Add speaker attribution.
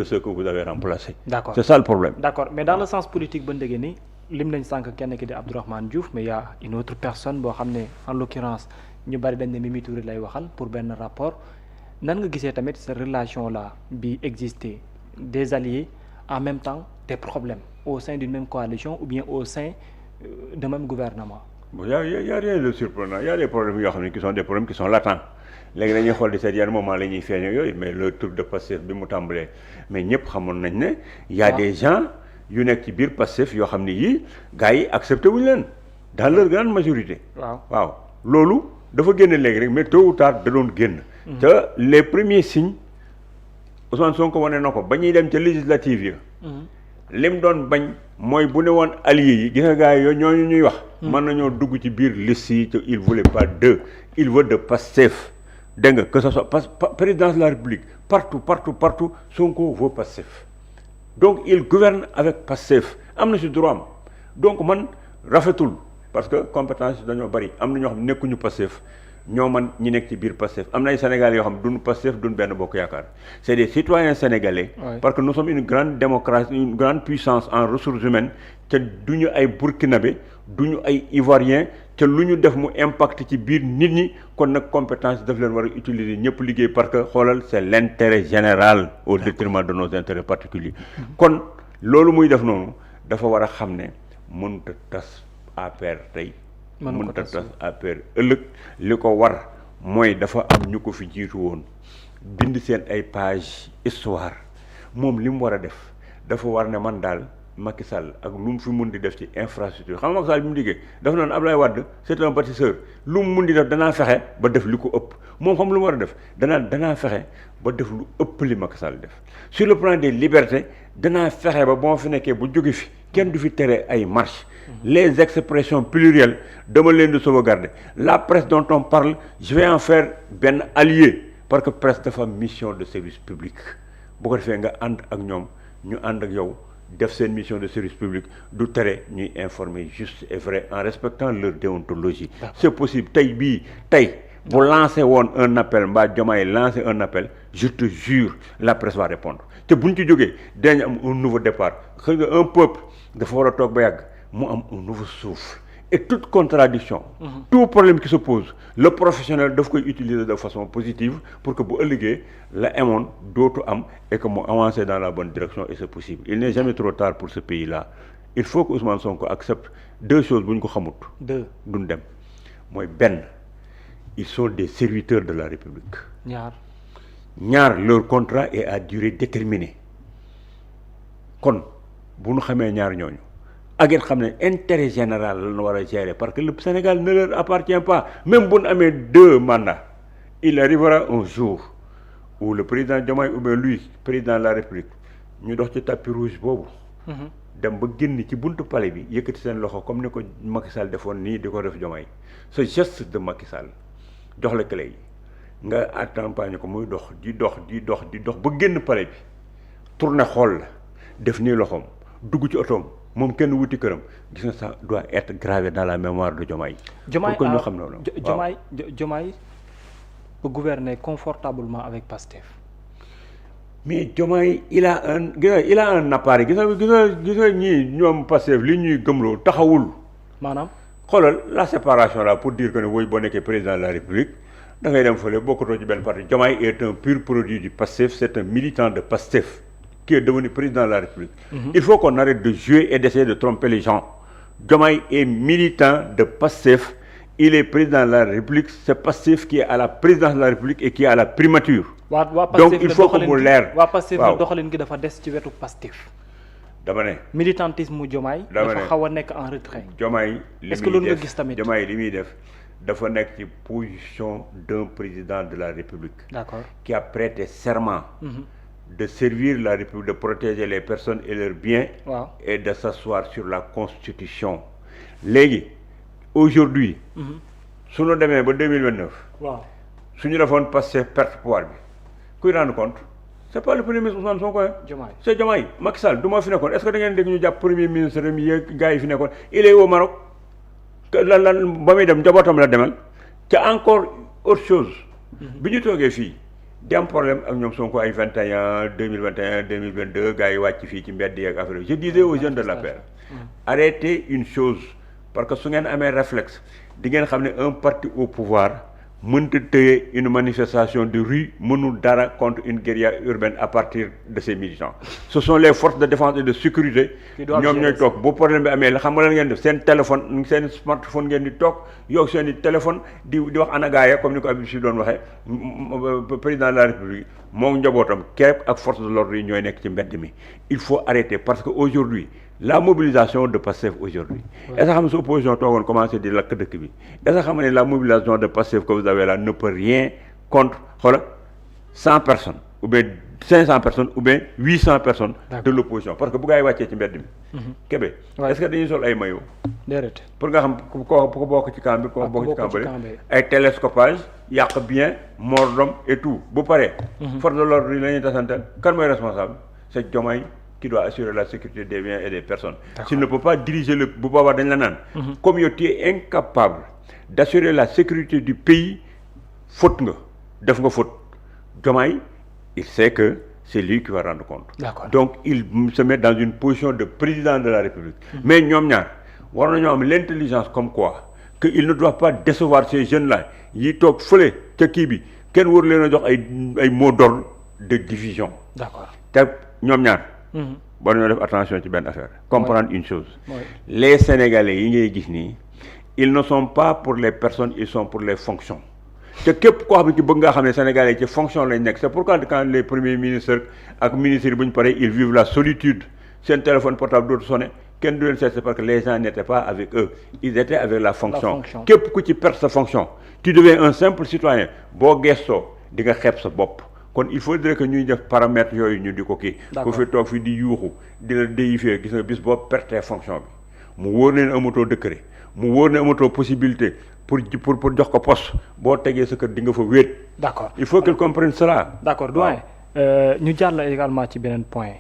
Speaker 1: de ceux que vous avez remplacés.
Speaker 2: D'accord.
Speaker 1: C'est ça le problème.
Speaker 2: D'accord, mais dans le sens politique ba ndege ni lim nañ sànq kenn ki di Abdourahmane Diouf, mais y a une autre personne boo xam ne en l'occurrence ñu bari dañ ne Mimi Touré lay waxal pour benn rapport. Nan nga gisee tamit cette relation là bi exister des alliés en même temps des problèmes au sein d'une même coalition ou bien au sein de même gouvernement.
Speaker 1: Bon, y a rien de surprenant. Il y a des problèmes yoo xam ne qui sont des problèmes qui sont latents. léegi dañuy xool di seet yan moment la ñuy feeñoo yooyu mais le truc de Pastef bi mu tàmbalee mais ñëpp xamoon nañ ne y a des gens yu nekk ci biir Pastef yoo xam ne yii gars yi accepté wuñu leen dans leur grande majorité. waaw loolu dafa génn léegi rek mais tôt ou tard da doon génn. te les premiers signes Ousmane Sonko wane na ko ba ñuy dem ca législative yi. lim doon bañ mooy bu ne woon alliés yi gis nga gars yi yooyu ñooñu ñuy wax. mën nañoo dugg ci biir liste yi te il voulait pas d'eux, il veut de Pastef. dégg nga que ce soit présidence de la République partout Sonko veut Pastef donc il gouverne avec Pastef am na si droit am donc man rafetul parce que compétence dañoo bari am na ñoo xam nekkuñu Pastef ñoo man ñi nekk ci biir Pastef am na ay Sénégalais yoo xam duñu Pastef duñu Benno Bokk Yaakaar c'est des citoyens sénégalais. Parce que nous sommes une grande démocratie, une grande puissance en ressources humaines te duñu ay burkinabé duñu ay ivoiriens te lu ñu def mu impact ci biir nit ñi kon nag compétence daf leen war a utiliser ñëpp liggéey parce que xoolal c'est l'intérêt général au détriment de nos intérêts particuliers kon loolu muy def noonu dafa war a xam ne mënut a tas APR tey mënut a tas APR ëllëg li ko war mooy dafa am ñu ko fi jiitu woon bind seen ay page histoire moom li mu war a def dafa war ne man daal Macky Sall ak lu mu fi mun di def ci infrastructure xam nga Macky Sall bi mu liggéey dafa noonu Abdoulaye Wade c'est un bâtisseur lu mu mun di def danaa fexe ba def li ko ëpp moom xam lu mu war a def danaa fexe ba def lu ëpp li Macky Sall def sur le plan des libertés danaa fexe ba boo fi nekkee bu jóge fi kenn du fi tere ay marche les expressions plurielles dama leen di sauvegarder la presse dont on parle je vais en faire benn allié parce que presse dafa mission de service public bu ko defee nga ànd ak ñoom ñu ànd ak yow def seen mission de service public du tere ñuy informer juste et vrai en respectant leur déontologie. C'est possible tey bu lancer woon un appel mbaa Diomaye lancer un appel je te jure la presse va répondre te buñ ci jógee dañu am un nouveau départ xëy nga un peuple dafa war a toog ba yàgg mu am un nouveau souffle et toute contradiction tout problème qui se pose le professionnel daf koy utiliser de façon positive pour que bu ëllëgee la amoon dootu am et que mu avancer dans la bonne direction et c'est possible il n'est jamais trop tard pour ce pays-là il faut que Ousmane Sonko accepte deux choses bu ñu ko xamut duñ dem mooy benn ils sont des serviteurs de la République ñaar leur contrat est à durée déterminée kon bu ñu xamee ñaar ñooñu ak it xam ne intérêt général la ñu war a gérer parce que le Sénégal ne leur appartient pas même bu ñu amee 2 mandats il arrivera un jour où le président Diomaye ou bien lui président de la République ñu dox ci tapis rouge boobu dem ba génn ci buntu palais bi yëkkati seen loxo comme ni ko Macky Sall defoon nii di ko def Diomaye ce geste de Macky Sall jox la clé yi nga accompagner ko muy dox di dox ba génn palais bi tourner xool la def nii loxoom dugg ci otoom moom kenn wuti këram gis nga ça doit être gravé dans la mémoire de Diomaye. pour que ñu xam noonu
Speaker 2: Diomaye peut gouverner confortablement avec Pastef.
Speaker 1: mais Diomaye il a un appareil gis nga ñii ñoom Pastef li ñuy gëmloo taxawul.
Speaker 2: maanaam.
Speaker 1: xoolal la séparation là pour dire que ne woy boo nekkee président de la République da ngay dem fële bokkatoo ci benn parti Diomaye est un pur produit du Pastef c'est un militant de Pastef. qui est devenu président de la République. Il faut qu'on arrête de jouer et d'essayer de tromper les gens. Diomaye est militant de Pastef, il est président de la République, c'est Pastef qui est à la présidence de la République et qui est à la primature. Donc il faut que mu leer.
Speaker 2: waa Pastef la doxalin gi dafa des ci wetu Pastef.
Speaker 1: dama ne.
Speaker 2: militantisme Diomaye. dafa xaw a nekk en retrait.
Speaker 1: Diomaye
Speaker 2: est-ce que loolu nga gis tamit
Speaker 1: Diomaye li muy def dafa nekk ci position d'un président de la République.
Speaker 2: D'accord.
Speaker 1: Qui a prêté serment. De servir la République, de protéger les personnes et leurs biens et de s'asseoir sur la Constitution. Léegi aujourd'hui su ñu demee ba 2029 su ñu defoon passé perte pouvoir bi kuy rendre compte c'est pas le premier ministre Ousmane Sonko c'est Diomaye. Macky Sall du ma fi nekkoon est-ce que da ngeen dégg ñu jàpp premier ministre mi yeeg gars yi fi nekkoon il est au Maroc lan ba muy dem njabootam la demal te encore autre chose bi ñu toogee fii di am problème ak ñoom Sonko ay 21 2021 2022 gars yi wàcc fii ci mbedd yi ak affaire je disais aux jeunes de l'APR arrêtez une chose parce que su ngeen amee réflexe di ngeen xam ne un parti au pouvoir mënta tëye une manifestation de rue mënul dara contre une guérilla urbaine à partir de ses militants ce sont les forces de défense et de sécurité ñoom ñooy toog bu problème bi amee la xam nga lan ngeen def seen téléphone seen smartphone ngeen di toog yow seen i téléphone di wax ana gaaya comme ni ko Habib Sy doon waxee président de la République moom njabootam képp ak force de l'ordre yi ñooy nekk ci mbedd mi il faut arrêter parce que aujourd'hui la mobilisation de Pastef aujourd'hui est-ce que xam ne su opposition toogoon commencé di lakk dëkk bi est-ce que xam ne la mobilisation de Pastef que vous avez là ne peut rien contre xoolal 100 personnes ou bien 500 personnes ou bien 800 personnes de l'opposition parce que bu gaa yi wàccee ci mbedd mi Kébé est-ce que dañuy sol ay maillot
Speaker 2: déedéet
Speaker 1: pour nga xam ko bokk ci camp bi ko bokk ci camp bi ay télescopage yàq bien mort d'homme et tout bu paree force de l'ordre yi la ñuy tasante kan mooy responsable c'est Diomaye qui doit assurer la sécurité des biens et des personnes. S'il ne peut pas diriger le bu boobaa dañ la naan comme yow tu es incapable d'assurer la sécurité du pays faute nga def nga faute Diomaye il sait que c'est lui qui va rendre compte. Donc il se met dans une position de président de la République. Mais ñoom ñaar war nañoo am l'intelligence comme quoi que il ne doit pas décevoir ces jeunes-là yi toog fële ca kii bi kenn waru leen a jox ay mots d'ordre de division.
Speaker 2: D'accord
Speaker 1: te ñoom ñaar. war nañoo def attention ci benn affaire comprendre une chose les Sénégalais yi ngay gis nii ils ne sont pas pour les personnes ils sont pour les fonctions te képp koo xam ne ci bëgg nga xam ne Sénégalais ci fonction lañ nekk c'est pourquoi quand les premiers ministres ak ministres yi bu ñu paree ils vivent la solitude seen téléphone portable dootu sonné kenn du leen seet c'est parce que les gens n'étaient pas avec eux ils étaient avec la fonction képp ku ci perdre sa fonction tu deviens un simple citoyen boo gestoo di nga xeeb sa bopp kon il faudrait que ñuy def paramètres yooyu ñu di ko kii ku fi toog fi di yuuxu di la déifier gis nga bis boo perte fonction bi mu wóor ne amatoo décret mu wóor ne amatoo possibilité pour jox ko poste boo tegee sa kër di nga fa wéet.
Speaker 2: D'accord
Speaker 1: il faut qu'ils comprennent cela.
Speaker 2: D'accord doyen ñu jàll également ci beneen point